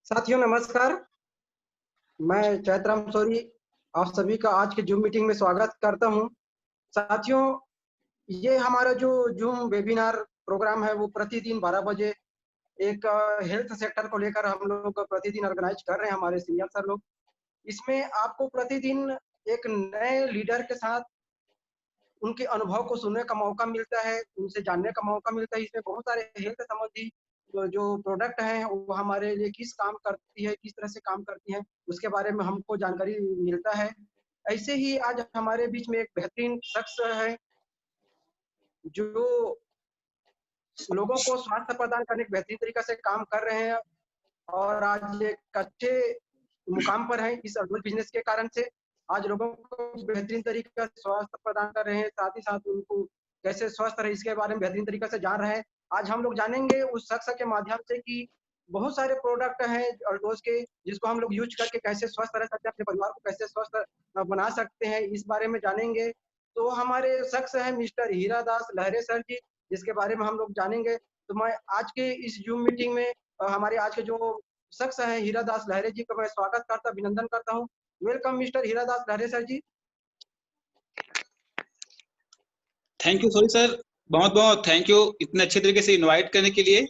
साथियों नमस्कार, मैं चैतराम सोरी आप सभी का आज के जूम मीटिंग में स्वागत करता हूं। साथियों, ये हमारा जो जूम वेबिनार प्रोग्राम है वो प्रतिदिन 12 बजे एक हेल्थ सेक्टर को लेकर हम लोग प्रतिदिन ऑर्गेनाइज कर रहे हैं, हमारे सीनियर सर लोग। इसमें आपको प्रतिदिन एक नए लीडर के साथ उनके अनुभव को सुनने का मौका मिलता है, उनसे जानने का मौका मिलता है। इसमें बहुत सारे हेल्थ संबंधी जो प्रोडक्ट हैं वो हमारे लिए किस काम करती है, किस तरह से काम करती हैं, उसके बारे में हमको जानकारी मिलता है। ऐसे ही आज हमारे बीच में एक बेहतरीन शख्स है जो लोगों को स्वास्थ्य प्रदान करने के बेहतरीन तरीके से काम कर रहे हैं और आज एक अच्छे मुकाम पर हैं इस अडोल बिजनेस के कारण से। आज लोगों को बेहतरीन तरीके से स्वास्थ्य प्रदान कर रहे हैं, साथ ही साथ उनको कैसे स्वस्थ रहे इसके बारे में बेहतरीन तरीके से जान रहे हैं। आज हम लोग जानेंगे उस शख्स के माध्यम से कि बहुत सारे प्रोडक्ट हैं अल्टोज के जिसको हम लोग यूज करके कैसे स्वस्थ रह सकते हैं, अपने परिवार को कैसे स्वस्थ बना सकते हैं, इस बारे में जानेंगे। तो हमारे शख्स है मिस्टर हीरादास लहरे सर जी, जिसके बारे में हम लोग जानेंगे। तो मैं आज के इस जूम मीटिंग में हमारे आज के जो शख्स है हीरादास लहरे जी का मैं स्वागत करता अभिनंदन करता हूँ। Welcome mister Hiradas Lahre sir ji. Thank you sorry sir, बहुत बहुत थैंक यू इतने अच्छे तरीके से इनवाइट करने के लिए।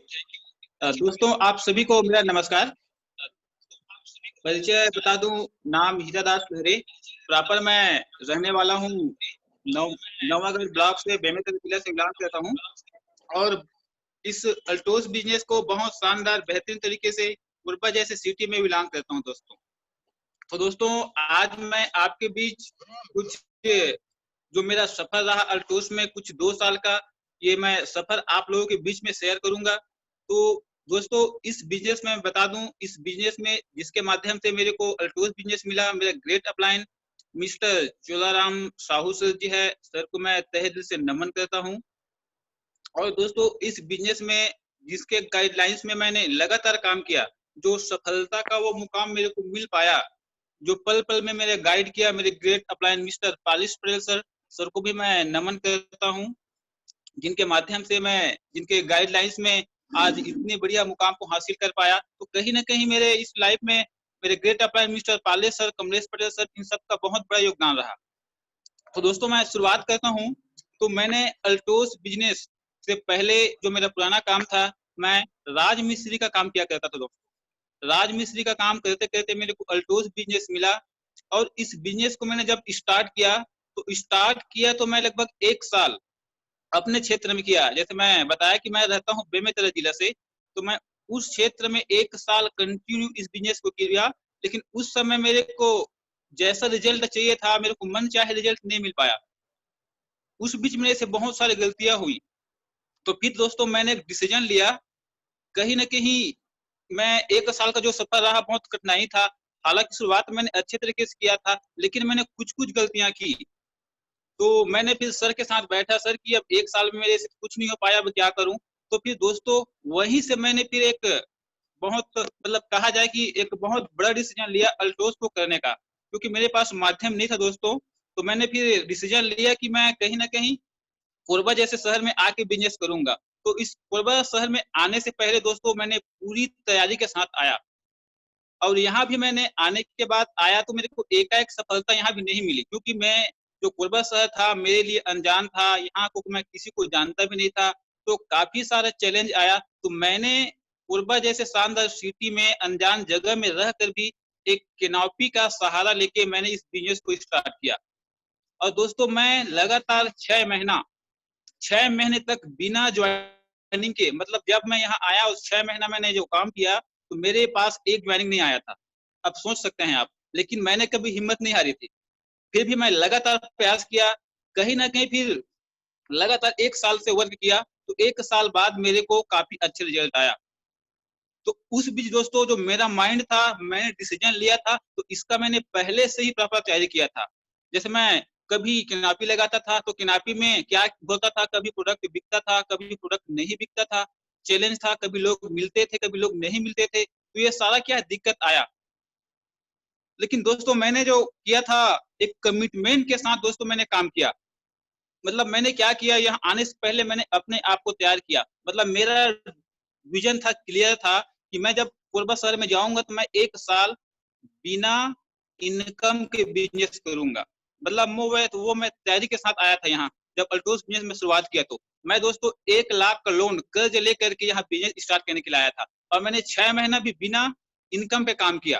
दोस्तों आप सभी को मेरा नमस्कार। परिचय बता दूं, नाम हीरादास लहरे, प्रॉपर मैं रहने वाला हूं नवागढ़ ब्लॉक से, बेमेतरा जिला से बिलोंग करता हूं और इस अल्टोस बिजनेस को बहुत शानदार बेहतरीन तरीके से कुरबा जैसे सिटी में बिलोंग करता हूं दोस्तों। तो दोस्तों आज मैं आपके बीच कुछ जो मेरा सफर रहा अल्टोस में कुछ 2 साल का, ये मैं सफर आप लोगों के बीच में शेयर करूंगा। तो दोस्तों इस बिजनेस में बता दूं, इस बिजनेस में जिसके माध्यम से मेरे को अल्टोस बिजनेस मिला, मेरा great upline mister Cholaram Sahu sir ji है, सर को मैं तहे दिल से नमन करता हूं। और दोस्तों इस बिजनेस में जिसके गाइडलाइंस में मैंने लगातार काम किया, जो सफलता का वो मुकाम मेरे को मिल पाया, जो पल पल में मेरे गाइड किया, मेरे great upline mister polish Patel sir को भी मैं नमन करता हूं, जिनके माध्यम से मैं जिनके गाइडलाइंस में आज इतनी बढ़िया मुकाम को हासिल कर पाया। तो कहीं ना कहीं मेरे इस लाइफ में मेरे ग्रेट अपलाइन मिस्टर पालिश सर, कमलेश पटेल सर, इन सब का बहुत बड़ा योगदान रहा। तो दोस्तों मैं शुरुआत करता हूं। तो मैंने अल्टोस बिजनेस से पहले जो मेरा पुराना काम था, मैं राज मिस्त्री का काम किया करता था दोस्तों। राज मिस्त्री का काम करते करते मेरे को अल्टोस बिजनेस मिला और इस बिजनेस को मैंने जब स्टार्ट किया तो मैं लगभग 1 साल अपने क्षेत्र में किया। जैसे मैं बताया कि मैं रहता हूँ बेमेतरा जिला से, तो मैं उस क्षेत्र में 1 साल कंटिन्यू इस बिजनेस को किया। लेकिन उस समय मेरे को जैसा रिजल्ट चाहिए था, मेरे को मन चाहे रिजल्ट नहीं मिल पाया। उस बीच मेरे से बहुत सारी गलतियां हुई। तो फिर दोस्तों मैंने एक डिसीजन लिया। कहीं ना कहीं मैं 1 साल का जो सफर रहा बहुत कठिनाई था। हालांकि शुरुआत मैंने अच्छे तरीके से किया था, लेकिन मैंने कुछ कुछ गलतियां की। तो मैंने फिर सर के साथ बैठा, सर कि अब 1 साल में मेरे से कुछ नहीं हो पाया, अब क्या करूं। तो फिर दोस्तों वहीं से मैंने फिर एक बहुत मतलब कहा जाए कि एक बहुत बड़ा डिसीजन लिया अल्टोस को करने का, क्योंकि मेरे पास माध्यम नहीं था दोस्तों। तो मैंने फिर डिसीजन लिया कि मैं कहीं ना कहीं कोरबा जैसे शहर में आके बिजनेस करूंगा। तो इस कोरबा शहर में आने से पहले दोस्तों मैंने पूरी तैयारी के साथ आया और यहाँ भी मैंने आने के बाद आया तो मेरे को एकाएक सफलता यहाँ भी नहीं मिली, क्योंकि मैं जो कोरबा शहर था मेरे लिए अनजान था, यहाँ को मैं किसी को जानता भी नहीं था। तो काफी सारा चैलेंज आया। तो मैंने कोरबा जैसे शानदार सिटी में अनजान जगह में रह कर भी एक कैनोपी का सहारा लेके मैंने इस बिजनेस को स्टार्ट किया। और दोस्तों मैं लगातार 6 महीने तक बिना ज्वाइनिंग के, मतलब जब मैं यहाँ आया उस 6 महीना मैंने जो काम किया तो मेरे पास एक ज्वाइनिंग नहीं आया था। अब सोच सकते हैं आप, लेकिन मैंने कभी हिम्मत नहीं हारी थी। फिर भी मैं लगातार प्रयास किया। कहीं ना कहीं फिर लगातार 1 साल से वर्क किया तो 1 साल बाद मेरे को काफी अच्छे रिजल्ट आया। तो उस बीच दोस्तों जो मेरा माइंड था, मैंने डिसीजन लिया था, तो इसका मैंने पहले से ही प्रॉपर तैयारी किया था। जैसे मैं कभी किनापी लगाता था तो किनापी में क्या होता था, कभी प्रोडक्ट बिकता था, कभी प्रोडक्ट नहीं बिकता था। चैलेंज था, कभी लोग मिलते थे, कभी लोग नहीं मिलते थे। तो ये सारा क्या दिक्कत आया। लेकिन दोस्तों मैंने जो किया था, एक कमिटमेंट के साथ दोस्तों मैंने काम किया। मतलब मैंने क्या किया, यहाँ आने से पहले मैंने अपने आप को तैयार किया। मतलब मेरा विजन था, क्लियर था कि मैं जब कोरबा शहर में जाऊंगा तो मैं 1 साल बिना इनकम के बिजनेस करूंगा। मतलब वो मैं तैयारी के साथ आया था यहाँ। जब अल्टोस बिजनेस में शुरुआत किया तो मैं दोस्तों 1 लाख का लोन कर्ज लेकर के यहाँ बिजनेस स्टार्ट करने के लिए आया था, और मैंने 6 महीना भी बिना इनकम पे काम किया।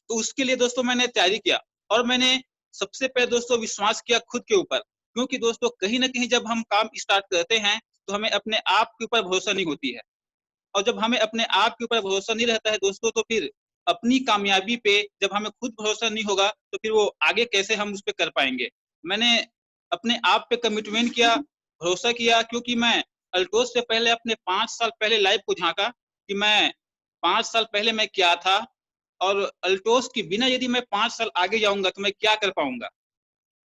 तो उसके लिए दोस्तों मैंने तैयारी किया, और मैंने सबसे पहले दोस्तों विश्वास किया खुद के ऊपर, क्योंकि दोस्तों कहीं ना कहीं जब हम काम स्टार्ट करते हैं तो हमें अपने आप के ऊपर भरोसा नहीं होती है, और जब हमें अपने आप के ऊपर भरोसा नहीं रहता है दोस्तों, तो फिर अपनी कामयाबी पे जब हमें खुद भरोसा नहीं होगा तो फिर वो आगे कैसे हम उस पर कर पाएंगे। मैंने अपने आप पे कमिटमेंट किया, भरोसा किया, क्योंकि मैं अल्टोस से पहले अपने 5 साल पहले लाइफ को झांका कि मैं 5 साल पहले मैं क्या था, और अल्टोस के बिना यदि मैं 5 साल आगे जाऊंगा तो मैं क्या कर पाऊंगा।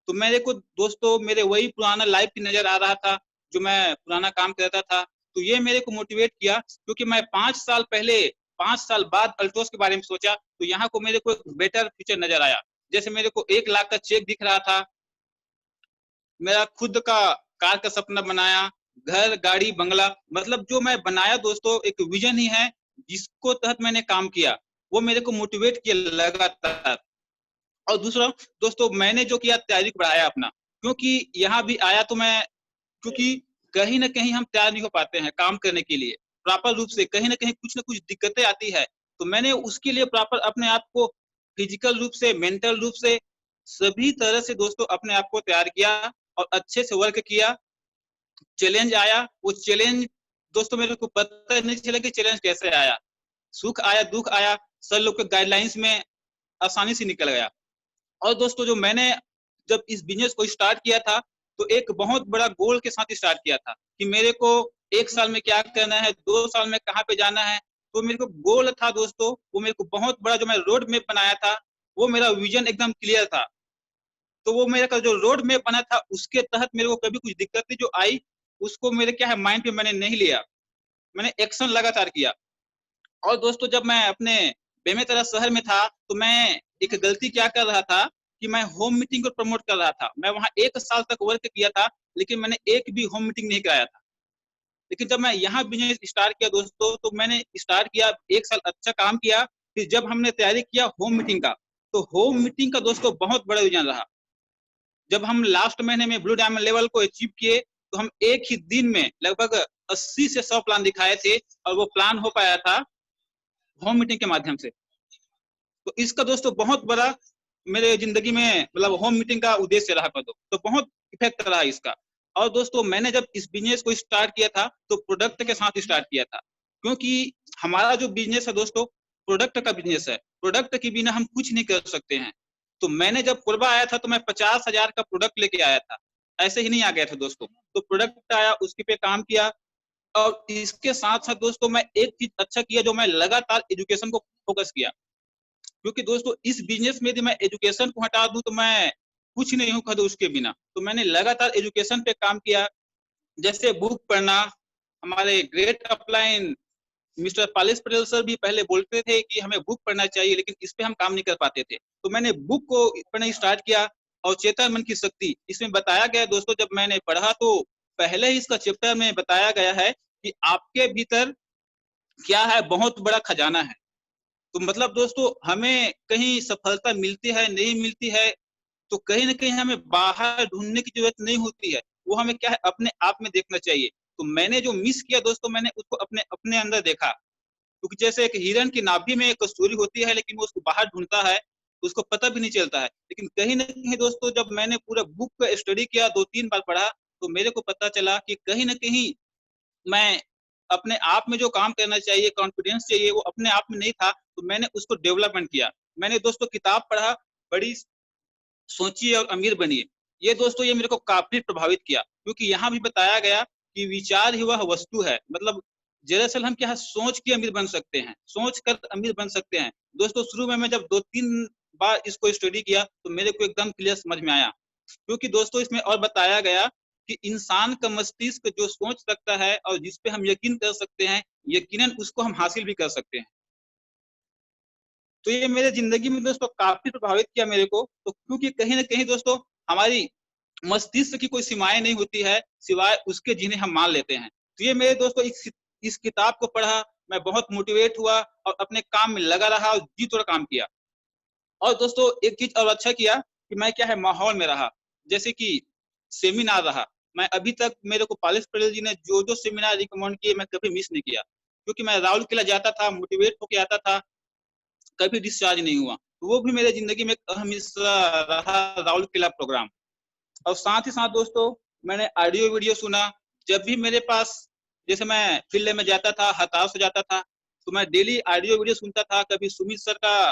तो मेरे को दोस्तों मेरे वही पुराना लाइफ की नजर आ रहा था, जो मैं पुराना काम करता था। तो ये मेरे को मोटिवेट किया, क्योंकि मैं 5 साल पहले 5 साल बाद अल्टोस के बारे में सोचा तो यहाँ को मेरे को एक बेटर फ्यूचर नजर आया। जैसे मेरे को 1 लाख का चेक दिख रहा था, मेरा खुद का कार का सपना बनाया, घर गाड़ी बंगला, मतलब जो मैं बनाया दोस्तों एक विजन ही है जिसको तहत मैंने काम किया, वो मेरे को मोटिवेट किया लगातार। और दूसरा दोस्तों मैंने जो किया तैयारी को बढ़ाया अपना, क्योंकि यहाँ भी आया तो मैं, क्योंकि कहीं ना कहीं हम तैयार नहीं हो पाते हैं काम करने के लिए प्रॉपर रूप से, कहीं ना कहीं कुछ ना कुछ दिक्कतें आती है। तो मैंने उसके लिए प्रॉपर अपने आप को फिजिकल रूप से, मेंटल रूप से, सभी तरह से दोस्तों अपने आप को तैयार किया और अच्छे से वर्क किया। चैलेंज आया, वो चैलेंज दोस्तों मेरे को पता नहीं चला कि चैलेंज कैसे आया, सुख आया दुख आया, सर लोग के गाइडलाइंस में आसानी से निकल गया। और दोस्तों जो मैंने जब इस बिजनेस को स्टार्ट किया था तो एक बहुत बड़ा गोल के साथ स्टार्ट किया था कि मेरे को 1 साल में क्या करना है, 2 साल में कहाँ पे जाना है। तो मेरे को गोल था दोस्तों, वो मेरे को बहुत बड़ा जो मैं रोड मैप बनाया था, वो मेरा विजन एकदम क्लियर था। तो वो मेरा जो रोड मैप बना था उसके तहत मेरे को कभी कुछ दिक्कतें जो आई उसको मेरे क्या है माइंड पे मैंने नहीं लिया, मैंने एक्शन लगातार किया। और दोस्तों जब मैं अपने बेमेतरा शहर में था तो मैं एक गलती क्या कर रहा था कि मैं होम मीटिंग को प्रमोट कर रहा था। मैं वहां 1 साल तक वर्क किया था, लेकिन मैंने एक भी होम मीटिंग नहीं कराया था। लेकिन जब मैं यहाँ बिजनेस स्टार्ट किया दोस्तों, तो मैंने स्टार्ट किया, 1 साल अच्छा काम किया। फिर जब हमने तैयारी किया होम मीटिंग का, तो होम मीटिंग का दोस्तों बहुत बड़ा विजन रहा। जब हम लास्ट महीने में ब्लू डायमंड लेवल को अचीव किए तो हम एक ही दिन में लगभग 80 से 100 प्लान दिखाए थे, और वो प्लान हो पाया था होम मीटिंग के माध्यम से। तो इसका दोस्तों बहुत बड़ा मेरे जिंदगी में मतलब होम मीटिंग का उद्देश्य रहा कर दो, तो बहुत इफेक्ट रहा इसका। और दोस्तों मैंने जब इस बिजनेस को स्टार्ट किया था तो प्रोडक्ट के साथ स्टार्ट किया था, क्योंकि हमारा जो बिजनेस है दोस्तों प्रोडक्ट का बिजनेस है, प्रोडक्ट के बिना हम कुछ नहीं कर सकते हैं। तो मैंने जब कोरबा आया था तो मैं 50,000 का प्रोडक्ट लेके आया था, ऐसे ही नहीं आ गया था दोस्तों। तो प्रोडक्ट आया, उसके पे काम किया, और इसके साथ साथ दोस्तों मैं एक चीज अच्छा किया, जो मैं लगातार एजुकेशन को फोकस किया। क्योंकि दोस्तों इस बिजनेस में यदि मैं एजुकेशन को हटा दूं तो मैं कुछ नहीं हूं खुद उसके बिना। तो मैंने लगातार एजुकेशन पे काम किया, जैसे बुक पढ़ना। हमारे great upline mister polish Patel sir भी पहले बोलते थे कि हमें बुक पढ़ना चाहिए, लेकिन इस पे हम काम नहीं कर पाते थे। तो मैंने बुक को पढ़ना स्टार्ट किया। और चेतन मन की शक्ति इसमें बताया गया दोस्तों, जब मैंने पढ़ा तो पहले ही इसका चैप्टर में बताया गया है कि आपके भीतर क्या है, बहुत बड़ा खजाना है। तो मतलब दोस्तों हमें कहीं सफलता मिलती है नहीं मिलती है, तो कहीं ना कहीं हमें बाहर ढूंढने की जरूरत नहीं होती है, वो हमें क्या है अपने आप में देखना चाहिए। तो मैंने जो मिस किया दोस्तों, मैंने उसको अपने अपने अंदर देखा। क्योंकि जैसे एक हिरण की नाभि में एक कस्तूरी होती है, लेकिन वो उसको बाहर ढूंढता है, उसको पता भी नहीं चलता है। लेकिन कहीं ना कहीं दोस्तों जब मैंने पूरा बुक का स्टडी किया, 2-3 बार पढ़ा, तो मेरे को पता चला कि कहीं ना कहीं मैं अपने आप में जो काम करना चाहिए, कॉन्फिडेंस चाहिए, वो अपने आप में नहीं था। तो मैंने उसको डेवलपमेंट किया। मैंने दोस्तों किताब पढ़ा, बड़ी सोचिए और अमीर बनिए। ये दोस्तों ये मेरे को काफी प्रभावित किया, क्योंकि यहाँ भी बताया गया कि विचार ही वह वस्तु है। मतलब दरअसल हम क्या सोच के अमीर बन सकते हैं, सोच कर अमीर बन सकते हैं। दोस्तों शुरू में मैं जब 2-3 बार इसको स्टडी किया तो मेरे को एकदम क्लियर समझ में आया। क्योंकि दोस्तों इसमें और बताया गया कि इंसान का मस्तिष्क जो सोच सकता है और जिस पे हम यकीन कर सकते हैं, यकीनन उसको हम हासिल भी कर सकते हैं। तो ये मेरे जिंदगी में दोस्तों काफी प्रभावित किया मेरे को। तो क्योंकि कहीं ना कहीं दोस्तों हमारी मस्तिष्क की कोई सीमाएं नहीं होती है सिवाय उसके जिन्हें हम मान लेते हैं। तो ये मेरे दोस्तों इस किताब को पढ़ा, मैं बहुत मोटिवेट हुआ और अपने काम में लगा रहा और जी तोड़ काम किया। और दोस्तों एक चीज और अच्छा किया कि मैं क्या है माहौल में रहा, जैसे कि सेमिनार रहा। मैं अभी तक मेरे को पालिश पटेल जी ने जो जो सेमिनार रिकमेंड किए मैं कभी मिस नहीं किया, क्योंकि मैं राउल किला जाता था, मोटिवेट होके आता था, कभी डिस्चार्ज नहीं हुआ। तो वो भी मेरे जिंदगी में एक अहम हिस्सा रहा, राउल किला प्रोग्राम। और साथ ही साथ दोस्तों मैंने ऑडियो वीडियो सुना। जब भी मेरे पास, जैसे मैं फील्ड में जाता था, हताश हो जाता था, तो मैं डेली ऑडियो वीडियो सुनता था। कभी सुमित सर का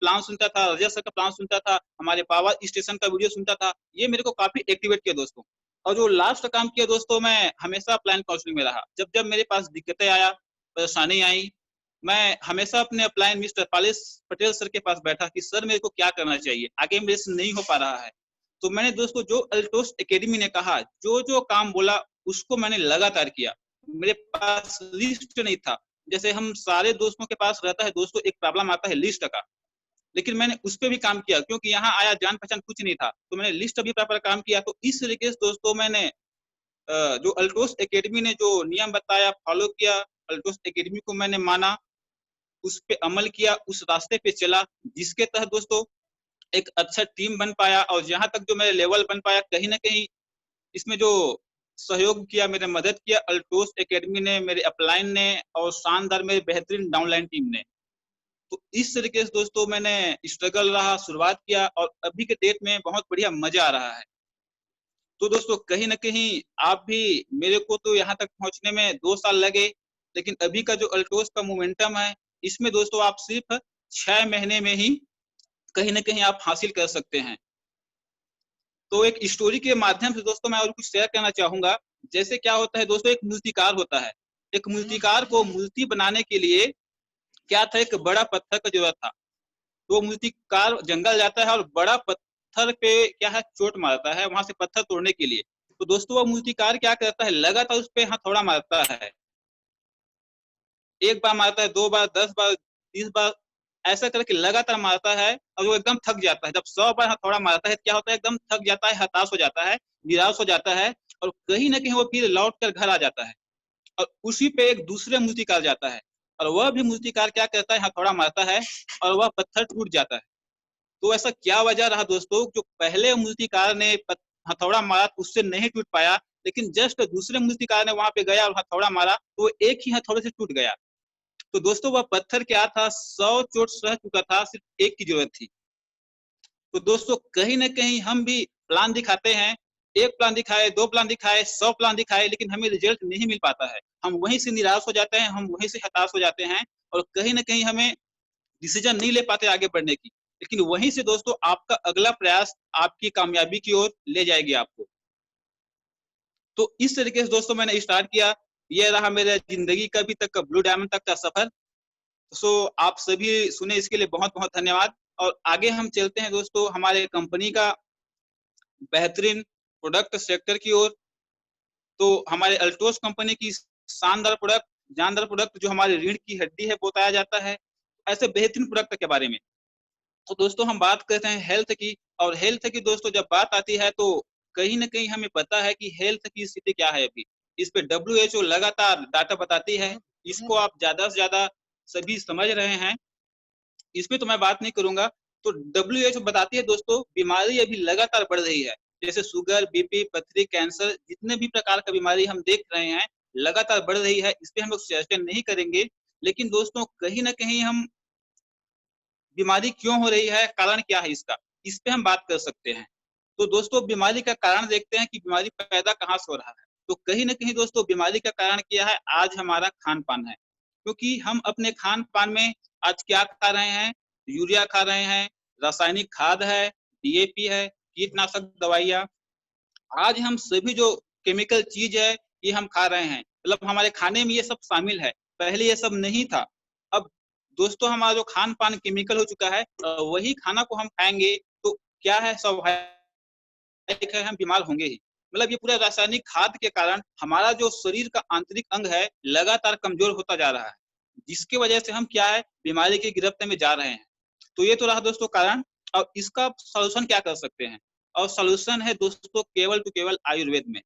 प्लान सुनता था, रजत सर का प्लान सुनता था, हमारे पावर स्टेशन का वीडियो सुनता था। ये मेरे को काफी एक्टिवेट किया दोस्तों। और जो लास्ट काम किया दोस्तों, मैं हमेशा प्लान काउंसलिंग में रहा। जब जब मेरे पास दिक्कतें आया, परेशानी आई, मैं हमेशा अपने upline mister polish Patel sir के पास बैठा कि सर मेरे को क्या करना चाहिए, आगे मेरे से नहीं हो पा रहा है। तो मैंने दोस्तों जो अल्टोस एकेडमी ने कहा, जो जो काम बोला, उसको मैंने लगातार किया। मेरे पास लिस्ट नहीं था, जैसे हम सारे दोस्तों के पास रहता है दोस्तों, एक प्रॉब्लम आता है लिस्ट का, लेकिन मैंने उस पर भी काम किया, क्योंकि यहाँ आया जान पहचान कुछ नहीं था, तो मैंने लिस्ट भी प्रॉपर काम किया। तो इस तरीके से दोस्तों मैंने जो अल्टोस एकेडमी ने जो नियम बताया फॉलो किया, अल्टोस एकेडमी को मैंने माना, उस पे अमल किया, उस रास्ते पे चला, जिसके तहत दोस्तों एक अच्छा टीम बन पाया। और जहां तक जो मेरे लेवल बन पाया, कहीं ना कहीं इसमें जो सहयोग किया, मेरे मदद किया, अल्टोस एकेडमी ने, मेरे अपलाइन ने, और शानदार मेरे बेहतरीन डाउनलाइन टीम ने। तो इस तरीके से दोस्तों मैंने स्ट्रगल रहा, शुरुआत किया, और अभी के डेट में बहुत बढ़िया मजा आ रहा है। तो दोस्तों कहीं ना कहीं आप भी, मेरे को तो यहाँ तक पहुंचने में 2 साल लगे, लेकिन अभी का जो अल्टोस का मोमेंटम है, इसमें दोस्तों आप सिर्फ 6 महीने में ही कहीं ना कहीं आप हासिल कर सकते हैं। तो एक स्टोरी के माध्यम से दोस्तों मैं और कुछ शेयर करना चाहूंगा। जैसे क्या होता है दोस्तों, एक मूर्तिकार होता है। एक मूर्तिकार को मूर्ति बनाने के लिए क्या था, एक बड़ा पत्थर का जरूरत था। तो मूर्तिकार जंगल जाता है और बड़ा पत्थर पे क्या है, चोट मारता है वहां से पत्थर तोड़ने के लिए। तो दोस्तों वो मूर्तिकार क्या करता है, लगातार उस पे हथौड़ा मारता है। एक बार मारता है, 2 बार, 10 बार, 30 बार, ऐसा करके लगातार मारता है। और वो एकदम थक जाता है। जब 100 बार हथौड़ा मारता है, क्या होता है, एकदम थक जाता है, हताश हो जाता है, निराश हो जाता है, और कहीं ना कहीं वो फिर लौट कर घर आ जाता है। और उसी पे एक दूसरे मूर्तिकार जाता है, और वह भी मूर्तिकार क्या करता है, हथौड़ा मारता है, और वह पत्थर टूट जाता है। तो ऐसा क्या वजह रहा दोस्तों, जो पहले मूर्तिकार ने हथौड़ा मारा, उससे नहीं टूट पाया, लेकिन जस्ट दूसरे मूर्तिकार ने वहां पे गया और हथौड़ा मारा, तो एक ही हथौड़े से टूट गया। तो दोस्तों वह पत्थर क्या था, 100 चोट सह चुका था, सिर्फ एक की जरूरत थी। तो दोस्तों कहीं ना कहीं हम भी प्लान दिखाते हैं, एक प्लान दिखाए, 2 प्लान दिखाए, 100 प्लान दिखाए, लेकिन हमें रिजल्ट नहीं मिल पाता है। हम वहीं से निराश हो जाते हैं, हम वहीं से हताश हो जाते हैं, और कहीं ना कहीं हमें डिसीजन नहीं ले पाते आगे बढ़ने की। लेकिन वहीं से दोस्तों आपका अगला प्रयास आपकी कामयाबी की ओर ले जाएगी आपको। तो इस तरीके से दोस्तों मैंने स्टार्ट किया। यह रहा मेरे जिंदगी का अभी तक का ब्लू डायमंड तक का सफर। सो आप सभी सुने, इसके लिए बहुत बहुत धन्यवाद। और आगे हम चलते हैं दोस्तों हमारे कंपनी का बेहतरीन प्रोडक्ट सेक्टर की ओर। तो हमारे अल्टोस कंपनी की शानदार प्रोडक्ट, जानदार प्रोडक्ट, जो हमारे रीढ़ की हड्डी है, बताया जाता है ऐसे बेहतरीन प्रोडक्ट के बारे में। तो दोस्तों हम बात करते हैं हेल्थ की। और हेल्थ की दोस्तों जब बात आती है, तो कहीं ना कहीं हमें पता है कि हेल्थ की स्थिति क्या है अभी। इस पे WHO लगातार डाटा बताती है, इसको आप ज्यादा से ज्यादा सभी समझ रहे हैं, इस पे तो मैं बात नहीं करूंगा। तो WHO बताती है दोस्तों, बीमारी अभी लगातार बढ़ रही है। जैसे शुगर, बीपी, पथरी, कैंसर, जितने भी प्रकार का बीमारी हम देख रहे हैं, लगातार बढ़ रही है। इस पे हम लोग चर्चा नहीं करेंगे, लेकिन दोस्तों कहीं ना कहीं हम, बीमारी क्यों हो रही है, कारण क्या है इसका, इस पे हम बात कर सकते हैं। तो दोस्तों बीमारी का कारण देखते हैं कि बीमारी पैदा कहाँ से हो रहा है। तो कहीं ना कहीं दोस्तों बीमारी का कारण क्या है, आज हमारा खान पान है। क्योंकि हम अपने खान पान में आज क्या खा रहे हैं, यूरिया खा रहे हैं, रासायनिक खाद है, DAP है, कीटनाशक दवाइयाँ। आज हम सभी जो केमिकल चीज है, ये हम खा रहे हैं, मतलब हमारे खाने में ये सब शामिल है। पहले ये सब नहीं था। अब दोस्तों हमारा जो खान पान केमिकल हो चुका है, वही खाना को हम खाएंगे तो क्या है, स्वाभाविक है हम बीमार होंगे ही। मतलब ये पूरा रासायनिक खाद के कारण हमारा जो शरीर का आंतरिक अंग है, लगातार कमजोर होता जा रहा है, जिसकी वजह से हम क्या है, बीमारी की गिरफ्त में जा रहे हैं। तो ये तो रहा दोस्तों कारण। अब इसका सोल्यूशन क्या कर सकते हैं, और सोल्यूशन है दोस्तों केवल तो केवल आयुर्वेद में।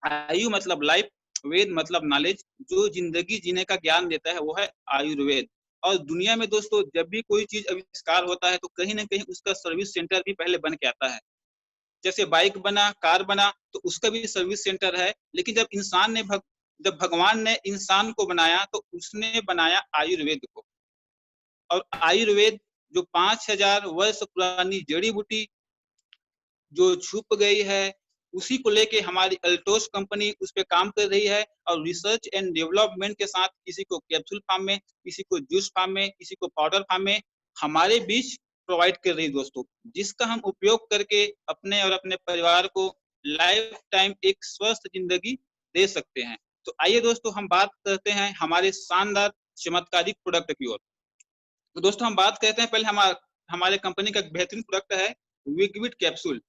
आयु मतलब लाइफ, वेद मतलब नॉलेज, जो जिंदगी जीने का ज्ञान देता है वो है आयुर्वेद। और दुनिया में दोस्तों जब भी कोई चीज आविष्कार होता है तो कहीं ना कहीं उसका सर्विस सेंटर भी पहले बन के आता है। जैसे बाइक बना, कार बना, तो उसका भी सर्विस सेंटर है। लेकिन जब भगवान ने इंसान को बनाया तो उसने बनाया आयुर्वेद को। और आयुर्वेद जो 5000 वर्ष पुरानी जड़ी बूटी जो छुप गई है, उसी को लेके हमारी अल्टोस कंपनी उस पर काम कर रही है। और रिसर्च एंड डेवलपमेंट के साथ किसी को कैप्सूल फॉर्म में, किसी को जूस फॉर्म में, किसी को पाउडर फॉर्म में हमारे बीच प्रोवाइड कर रही है दोस्तों, जिसका हम उपयोग करके अपने और अपने परिवार को लाइफ टाइम एक स्वस्थ जिंदगी दे सकते हैं। तो आइए दोस्तों हम बात करते हैं हमारे शानदार चमत्कारिक प्रोडक्ट की ओर। तो दोस्तों हम बात करते हैं पहले हमारे कंपनी का बेहतरीन प्रोडक्ट है विगविट कैप्सूल।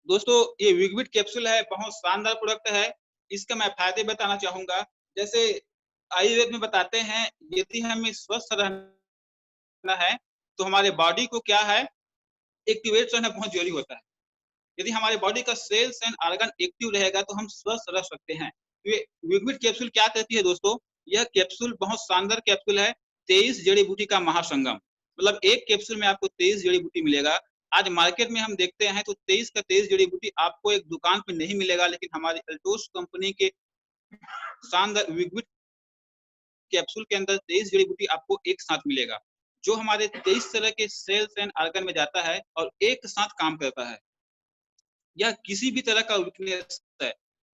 दोस्तों ये विगविट कैप्सूल है, बहुत शानदार प्रोडक्ट है। इसका मैं फायदे बताना चाहूंगा। जैसे आयुर्वेद में बताते हैं, यदि हमें स्वस्थ रहना है तो हमारे बॉडी को क्या है, एक्टिवेट रहना बहुत जरूरी होता है। यदि हमारे बॉडी का सेल्स एंड ऑर्गन एक्टिव रहेगा तो हम स्वस्थ रह सकते हैं। ये विगविट कैप्सूल क्या कहती है दोस्तों, यह कैप्सूल बहुत शानदार कैप्सूल है। 23 जड़ी बूटी का महासंगम, मतलब एक कैप्सूल में आपको 23 जड़ी बूटी मिलेगा। आज मार्केट में हम देखते हैं तो 23 का 23 जड़ी बूटी आपको एक दुकान पे नहीं मिलेगा, लेकिन हमारी अल्टोस कंपनी के शानदार विगविट कैप्सूल के अंदर 23 जड़ी बूटी आपको एक साथ मिलेगा, जो हमारे 23 तरह के सेल्स एंड ऑर्गन में जाता है और एक साथ काम करता है। यह किसी भी तरह का वीकनेस है,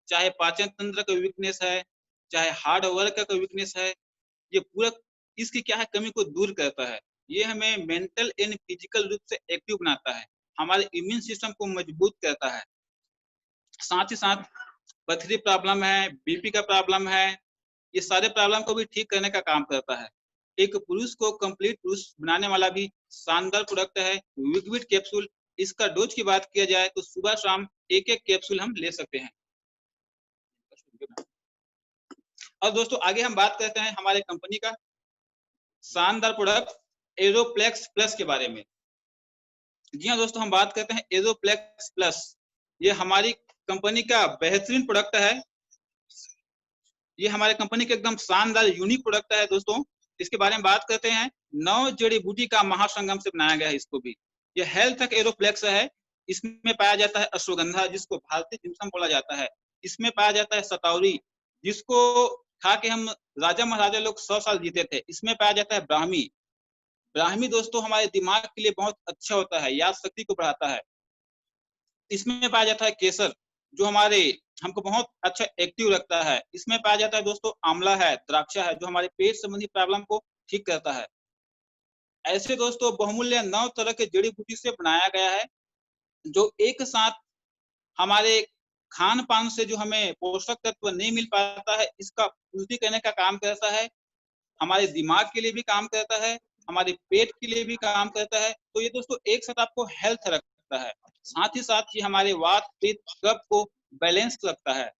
चाहे पाचन तंत्र का वीकनेस है, चाहे हार्ड वर्क का वीकनेस है, ये पूरा इसकी क्या है, कमी को दूर करता है। ये हमें मेंटल एंड फिजिकल रूप से एक्टिव बनाता है, हमारे इम्यून सिस्टम को मजबूत करता है। साथ ही साथ पथरी प्रॉब्लम है, बीपी का प्रॉब्लम है, ये सारे प्रॉब्लम को भी ठीक करने का काम करता है। एक पुरुष को कंप्लीट पुरुष बनाने वाला भी शानदार प्रोडक्ट है विगविट कैप्सूल। इसका डोज की बात किया जाए तो सुबह शाम एक एक कैप्सूल हम ले सकते हैं। और दोस्तों आगे हम बात करते हैं हमारे कंपनी का शानदार प्रोडक्ट एरोप्लेक्स प्लस के बारे में। जी हाँ दोस्तों, हम बात करते हैं एरोप्लेक्स प्लस। ये हमारी कंपनी का बेहतरीन प्रोडक्ट है। ये हमारे कंपनी का एकदम शानदार यूनिक प्रोडक्ट है दोस्तों। इसके बारे में बात करते हैं, 9 जड़ी बूटी का महासंगम से बनाया गया है इसको भी। ये हेल्थ तक एरोप्लेक्स है। इसमें पाया जाता है अश्वगंधा, जिसको भारतीय जिम्सम बोला जाता है। इसमें पाया जाता है सतौरी, जिसको खा के हम राजा महाराजा लोग 100 साल जीते थे। इसमें पाया जाता है ब्राह्मी। ब्राह्मी दोस्तों हमारे दिमाग के लिए बहुत अच्छा होता है, याद शक्ति को बढ़ाता है। इसमें पाया जाता है केसर, जो हमारे हमको बहुत अच्छा एक्टिव रखता है। इसमें पाया जाता है दोस्तों आंवला है, द्राक्षा है, जो हमारे पेट संबंधी प्रॉब्लम को ठीक करता है। ऐसे दोस्तों बहुमूल्य 9 तरह के जड़ी बूटी से बनाया गया है, जो एक साथ हमारे खान पान से जो हमें पोषक तत्व नहीं मिल पाता है, इसका पूर्ति करने का काम करता है। हमारे दिमाग के लिए भी काम करता है, हमारे पेट के लिए भी काम करता है। तो ये दोस्तों एक साथ आपको हेल्थ रखता है, साथ ही साथ ये हमारे वात पित्त कफ को बैलेंस रखता है।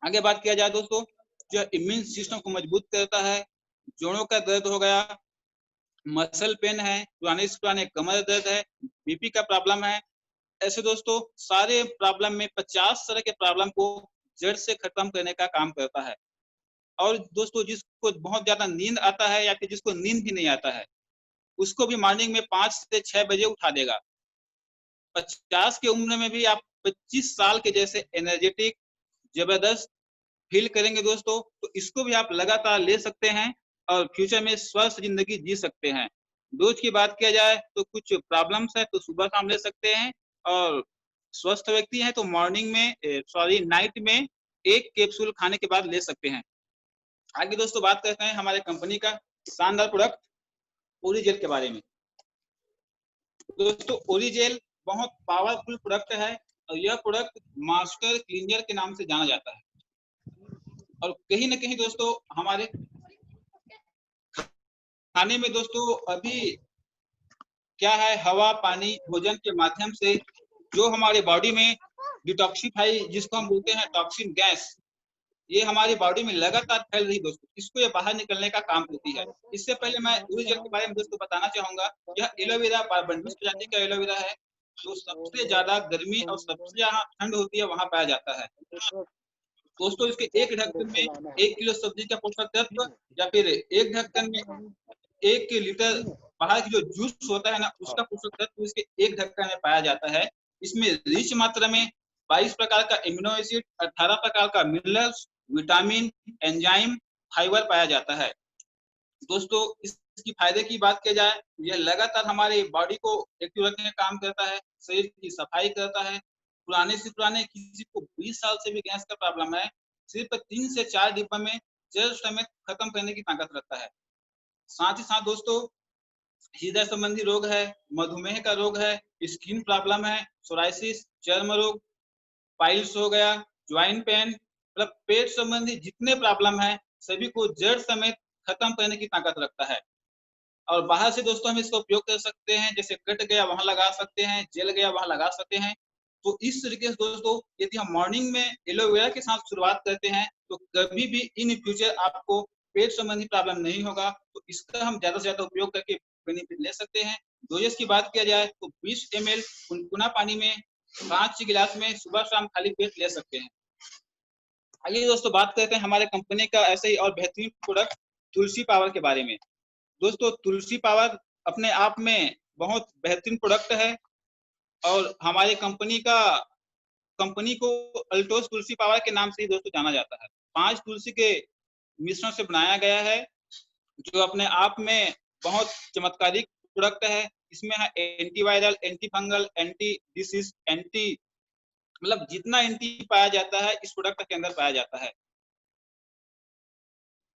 आगे बात किया जाए दोस्तों, जो इम्यून सिस्टम को मजबूत करता है। जोड़ों का दर्द हो गया, मसल पेन है, पुराने कमर दर्द है, बीपी का प्रॉब्लम है, ऐसे दोस्तों सारे प्रॉब्लम में 50 तरह के प्रॉब्लम को जड़ से खत्म करने का काम करता है। और दोस्तों जिसको बहुत ज्यादा नींद आता है या फिर जिसको नींद भी नहीं आता है, उसको भी मॉर्निंग में 5 से 6 बजे उठा देगा। 50 की उम्र में भी आप 25 साल के जैसे एनर्जेटिक जबरदस्त फील करेंगे दोस्तों। तो इसको भी आप लगातार ले सकते हैं और फ्यूचर में स्वस्थ जिंदगी जी सकते हैं। डोज की बात किया जाए तो कुछ प्रॉब्लम्स है तो सुबह शाम ले सकते हैं, और स्वस्थ व्यक्ति है तो मॉर्निंग में नाइट में एक कैप्सूल खाने के बाद ले सकते हैं। आगे दोस्तों बात करते हैं हमारे कंपनी का शानदार प्रोडक्ट ओरिजेल के बारे में। दोस्तों ओरिजेल बहुत पावरफुल प्रोडक्ट है और यह प्रोडक्ट मास्टर क्लीनर के नाम से जाना जाता है। और कहीं ना कहीं दोस्तों हमारे खाने में दोस्तों अभी क्या है, हवा पानी भोजन के माध्यम से जो हमारे बॉडी में डिटॉक्सिफाई, जिसको हम बोलते हैं टॉक्सिन गैस, ये हमारी बॉडी में लगातार फैल रही दोस्तों, इसको ये बाहर निकलने का काम करती है। इससे पहले मैं ओरिजेल के बारे में दोस्तों बताना चाहूंगा। यह एलोवेरा बारबंडीज प्रजाति का एलोवेरा है, जो सबसे ज्यादा गर्मी और सबसे जहाँ ठंड होती है वहां पाया जाता है। दोस्तों इसके एक ढक्कन में 1 किलो सब्जी का पोषक तत्व या फिर एक ढक्कन में 1 लीटर बाहर की जो जूस होता है ना, उसका पोषक तत्व इसके एक ढक्कन में पाया जाता है। इसमें रिच मात्रा में 22 प्रकार का एमिनो एसिड, 18 प्रकार का मिनरल्स, विटामिन, एंजाइम, फाइबर पाया जाता है। दोस्तों इसकी फायदे की बात की जाए, यह लगातार हमारे बॉडी को एक्टिव रखने का काम करता है, शरीर की सफाई करता है। पुराने से पुराने किसी को 20 साल से भी गैस का प्रॉब्लम है, सिर्फ 3 से 4 डिब्बा में जड़ समेत खत्म करने की ताकत रखता है। साथ ही साथ दोस्तों हृदय संबंधी रोग है, मधुमेह का रोग है, स्किन प्रॉब्लम है, सोराइसिस, चर्म रोग, पाइल्स हो गया, ज्वाइंट पेन, मतलब पेट संबंधी जितने प्रॉब्लम है सभी को जड़ समेत खत्म करने की ताकत रखता है। और बाहर से दोस्तों हम इसका उपयोग कर सकते हैं, जैसे कट गया वहां लगा सकते हैं, जल गया वहां लगा सकते हैं। तो इस तरीके से दोस्तों यदि हम मॉर्निंग में एलोवेरा के साथ शुरुआत करते हैं तो कभी भी इन फ्यूचर आपको पेट संबंधी प्रॉब्लम नहीं होगा। तो इसका हम ज्यादा से ज्यादा उपयोग करके बेनिफिट ले सकते हैं। डोजेस की बात किया जाए तो 20 ml गुनगुना पानी में 5 गिलास में सुबह शाम खाली पेट ले सकते हैं। आइए दोस्तों बात करते हैं हमारे कंपनी का ऐसे ही और बेहतरीन प्रोडक्ट तुलसी पावर के बारे में। दोस्तों तुलसी पावर अपने आप में बहुत बेहतरीन प्रोडक्ट है और हमारी कंपनी को अल्टोस तुलसी पावर के नाम से ही दोस्तों जाना जाता है। 5 तुलसी के मिश्रण से बनाया गया है जो अपने आप में बहुत चमत्कारिक प्रोडक्ट है। इसमें है antiviral, anti fungal, anti disease, anti, मतलब जितना एंटी पाया जाता है इस प्रोडक्ट के अंदर पाया जाता है।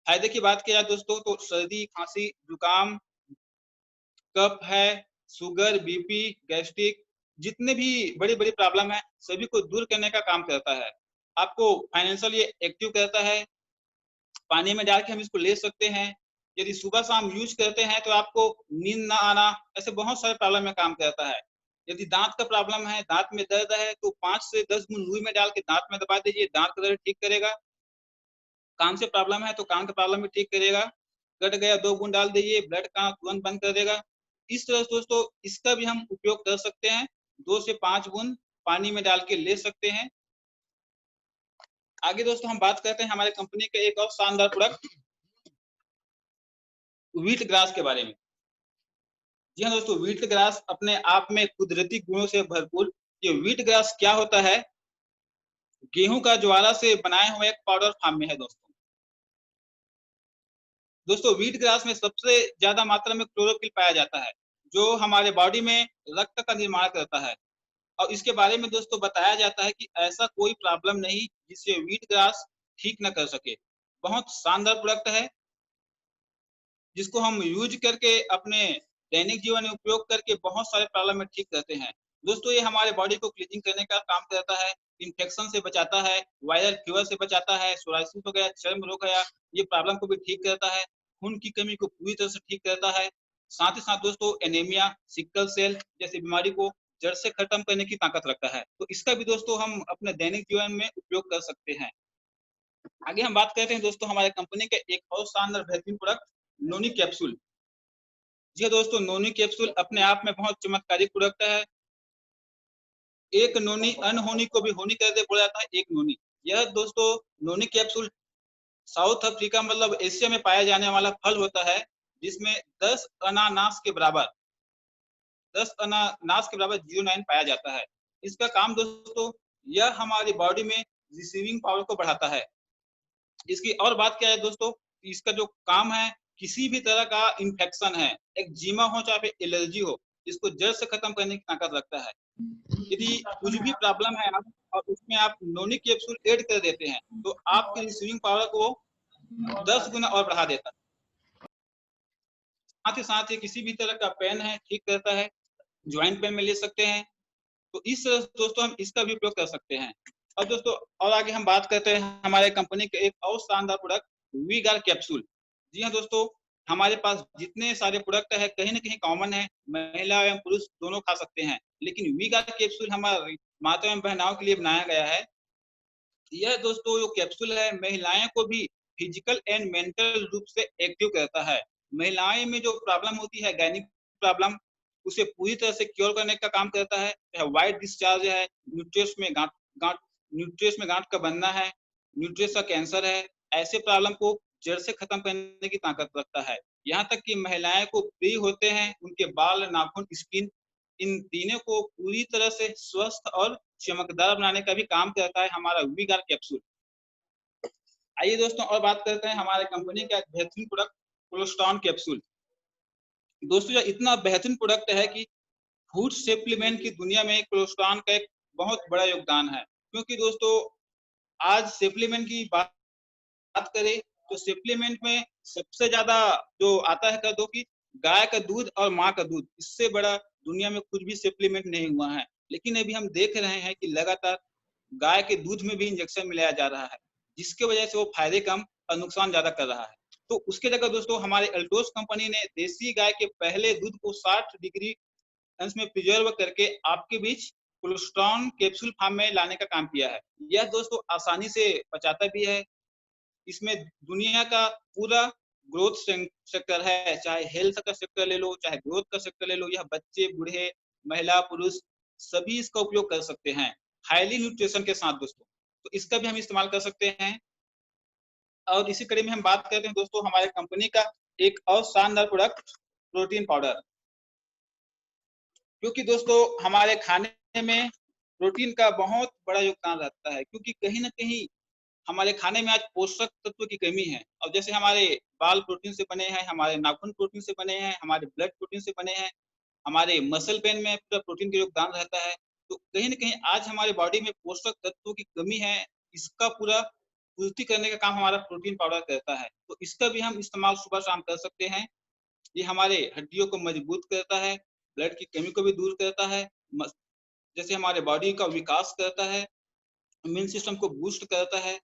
फायदे की बात की जाए दोस्तों तो सर्दी, खांसी, जुकाम, कफ है, शुगर, बीपी, गैस्ट्रिक, जितने भी बड़ी बड़ी प्रॉब्लम है सभी को दूर करने का काम करता है। आपको फाइनेंशियली एक्टिव करता है। पानी में डाल के हम इसको ले सकते हैं। यदि सुबह शाम यूज करते हैं तो आपको नींद ना आना, ऐसे बहुत सारे प्रॉब्लम में काम करता है। यदि दांत का प्रॉब्लम है, दांत में दर्द है तो 5 से 10 बूंद रूई में डाल के दांत में दबा दीजिए, दांत का दर्द ठीक करेगा। कान से प्रॉब्लम है तो कान का प्रॉब्लम भी ठीक करेगा। कट गया 2 बूंद डाल दीजिए, ब्लड का तुरंत बंद कर देगा। इस तरह से दोस्तों इसका भी हम उपयोग कर सकते हैं। 2 से 5 बूंद पानी में डाल के ले सकते हैं। आगे दोस्तों हम बात करते हैं हमारे कंपनी के एक और शानदार प्रोडक्ट व्हीट ग्रास के बारे में। जी हाँ दोस्तों, व्हीट ग्रास अपने आप में कुदरती गुणों से भरपूर। ये व्हीट ग्रास क्या होता है? गेहूं का ज्वारा से बनाया हुआ एक पाउडर फॉर्म में है दोस्तों व्हीट ग्रास में सबसे ज्यादा मात्रा में क्लोरोफिल पाया जाता है जो हमारे बॉडी में रक्त का निर्माण करता है। और इसके बारे में दोस्तों बताया जाता है कि ऐसा कोई प्रॉब्लम नहीं जिसे व्हीट ग्रास ठीक न कर सके। बहुत शानदार प्रोडक्ट है जिसको हम यूज करके अपने दैनिक जीवन में उपयोग करके बहुत सारे प्रॉब्लम में ठीक करते हैं। दोस्तों ये हमारे बॉडी को क्लीनिंग करने का काम करता है, इन्फेक्शन से बचाता है, वायरल फीवर से बचाता है, सोराइसिस हो गया, चर्म रोग गया, ये प्रॉब्लम को भी ठीक करता है, खून की कमी को पूरी तरह से ठीक करता है। साथ ही साथ दोस्तों एनीमिया, सिकल सेल जैसी बीमारी को जड़ से खत्म करने की ताकत रखता है। तो इसका भी दोस्तों हम अपने दैनिक जीवन में उपयोग कर सकते हैं। आगे हम बात करते हैं दोस्तों हमारे कंपनी के एक और शानदार बेहतरीन प्रोडक्ट नोनी कैप्सूल। जी हाँ दोस्तों, नोनी कैप्सूल अपने आप में बहुत चमत्कारिक प्रोडक्ट है। एक नोनी अनहोनी को भी होनी कर दे बोला जाता है एक नोनी। यह दोस्तों नोनी कैप्सूल साउथ अफ्रीका मतलब एशिया में पाया जाने वाला फल होता है जिसमें 10 अनानास के बराबर 0.9 पाया जाता है। इसका काम दोस्तों यह हमारी बॉडी में रिसीविंग पावर को बढ़ाता है। इसकी और बात क्या है दोस्तों, इसका जो काम है किसी भी तरह का इन्फेक्शन है, एक्जिमा हो चाहे एलर्जी हो, इसको जड़ से खत्म करने की ताकत रखता है। यदि कुछ भी प्रॉब्लम है आप और उसमें आप नोनी कैप्सूल ऐड कर देते हैं तो आपकी रिसीविंग पावर को 10 गुना और बढ़ा देता है। साथ ही किसी भी तरह का पेन है ठीक करता है, ज्वाइंट पेन में ले सकते हैं। तो इस तरह से दोस्तों हम इसका भी उपयोग कर सकते हैं। और दोस्तों और आगे हम बात करते हैं हमारे कंपनी के एक और शानदार प्रोडक्ट वीगार कैप्सूल। जी हाँ दोस्तों, हमारे पास जितने सारे प्रोडक्ट है कहीं ना कहीं कॉमन है, महिला एवं पुरुष दोनों खा सकते हैं, लेकिन वीगार कैप्सूल हमारी माता एवं बहनाओं के लिए बनाया गया है। यह दोस्तों जो कैप्सूल है महिलाएं को भी फिजिकल एंड मेंटल रूप से एक्टिव करता है। महिलाएं में जो प्रॉब्लम होती है गैनिक प्रॉब्लम, उसे पूरी तरह से क्योर करने का काम करता है। चाहे व्हाइट डिस्चार्ज है, न्यूट्रियस में गांठ का बनना है, न्यूट्रस का कैंसर है, ऐसे प्रॉब्लम को जड़ से खत्म करने की ताकत रखता है। यहाँ तक कि महिलाएं को फ्री होते हैं, उनके बाल, नाखून, स्किन, इन तीनों को पूरी तरह से स्वस्थ और चमकदार बनाने का भी काम करता है हमारा वीगार्ड कैप्सूल। आइए दोस्तों और बात करते हैं हमारे कंपनी का एक बेहतरीन प्रोडक्ट कोलेस्ट्रॉल कैप्सूल। दोस्तों यह इतना बेहतरीन प्रोडक्ट है कि फूड सप्लीमेंट की दुनिया में कोलेस्ट्रॉल का एक बहुत बड़ा योगदान है, क्योंकि दोस्तों आज सप्लीमेंट की बात करें तो सप्लीमेंट में सबसे ज्यादा जो आता है, कह दो कि गाय का दूध और माँ का दूध, इससे बड़ा दुनिया में कुछ भी सप्लीमेंट नहीं हुआ है। लेकिन अभी हम देख रहे हैं कि लगातार गाय के दूध में भी इंजेक्शन मिलाया जा रहा है, जिसके वजह से वो फायदे कम और नुकसान ज्यादा कर रहा है। तो उसके जगह दोस्तों हमारे अल्टोस कंपनी ने देसी गाय के पहले दूध को 60 डिग्री में प्रिजर्व करके आपके बीच कोलेस्ट्रॉल कैप्सूल फॉर्म में लाने का काम किया है। यह दोस्तों आसानी से पचाता भी है। इसमें दुनिया का पूरा ग्रोथ सेक्टर है, चाहे हेल्थ का सेक्टर ले लो, चाहे ग्रोथ का सेक्टर ले लो, यह बच्चे, बूढ़े, महिला, पुरुष सभी इसका उपयोग कर सकते हैं हाईली न्यूट्रिशन के साथ दोस्तों। तो इसका भी हम इस्तेमाल कर सकते हैं। और इसी कड़ी में हम बात करते हैं दोस्तों हमारे कंपनी का एक और शानदार प्रोडक्ट प्रोटीन पाउडर, क्योंकि दोस्तों हमारे खाने में प्रोटीन का बहुत बड़ा योगदान रहता है, क्योंकि कहीं ना कहीं हमारे खाने में आज पोषक तत्व की कमी है। और जैसे हमारे बाल प्रोटीन से बने हैं, हमारे नाखून प्रोटीन से बने हैं, हमारे ब्लड प्रोटीन से बने हैं, हमारे मसल पेन में पूरा प्रोटीन का योगदान रहता है। तो कहीं ना कहीं आज हमारे बॉडी में पोषक तत्वों की कमी है, इसका पूरा पूर्ति करने का काम हमारा प्रोटीन पाउडर करता है। तो इसका भी हम इस्तेमाल सुबह शाम कर सकते हैं। ये हमारे हड्डियों को मजबूत करता है, ब्लड की कमी को भी दूर करता है, जैसे हमारे बॉडी का विकास करता है, इम्यून सिस्टम को बूस्ट करता है।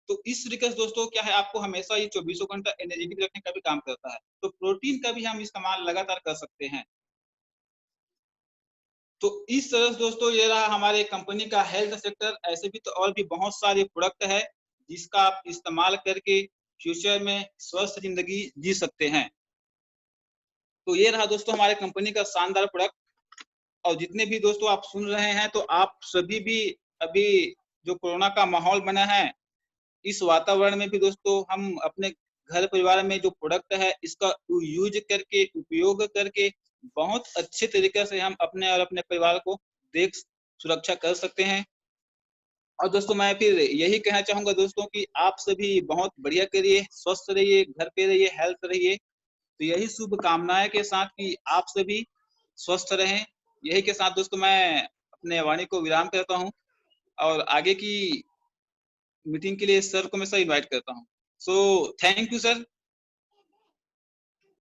तो इस तरीके से दोस्तों क्या है, आपको हमेशा ये 24 घंटा एनर्जेटिक रखने का भी काम करता है। तो प्रोटीन का भी हम इस्तेमाल लगातार कर सकते हैं। तो इस तरह से दोस्तों ये रहा हमारे कंपनी का हेल्थ सेक्टर। ऐसे भी तो और भी बहुत सारे प्रोडक्ट है जिसका आप इस्तेमाल करके फ्यूचर में स्वस्थ जिंदगी जी सकते हैं। तो ये रहा दोस्तों हमारे कंपनी का शानदार प्रोडक्ट। और जितने भी दोस्तों आप सुन रहे हैं, तो आप सभी भी अभी जो कोरोना का माहौल बना है, इस वातावरण में भी दोस्तों हम अपने घर परिवार में जो प्रोडक्ट है इसका यूज करके, उपयोग करके बहुत अच्छे तरीके से हम अपने और अपने परिवार को देख सुरक्षा कर सकते हैं। और दोस्तों मैं फिर यही कहना चाहूंगा दोस्तों कि आप सभी बहुत बढ़िया करिए, स्वस्थ रहिए, घर पे रहिए, हेल्थ रहिए। तो यही शुभ कामनाएं के साथ कि आप सभी स्वस्थ रहें, यही के साथ दोस्तों मैं अपने वाणी को विराम करता हूँ और आगे की मीटिंग के लिए सर को मैं सर इनवाइट करता हूँ। So thank you sir.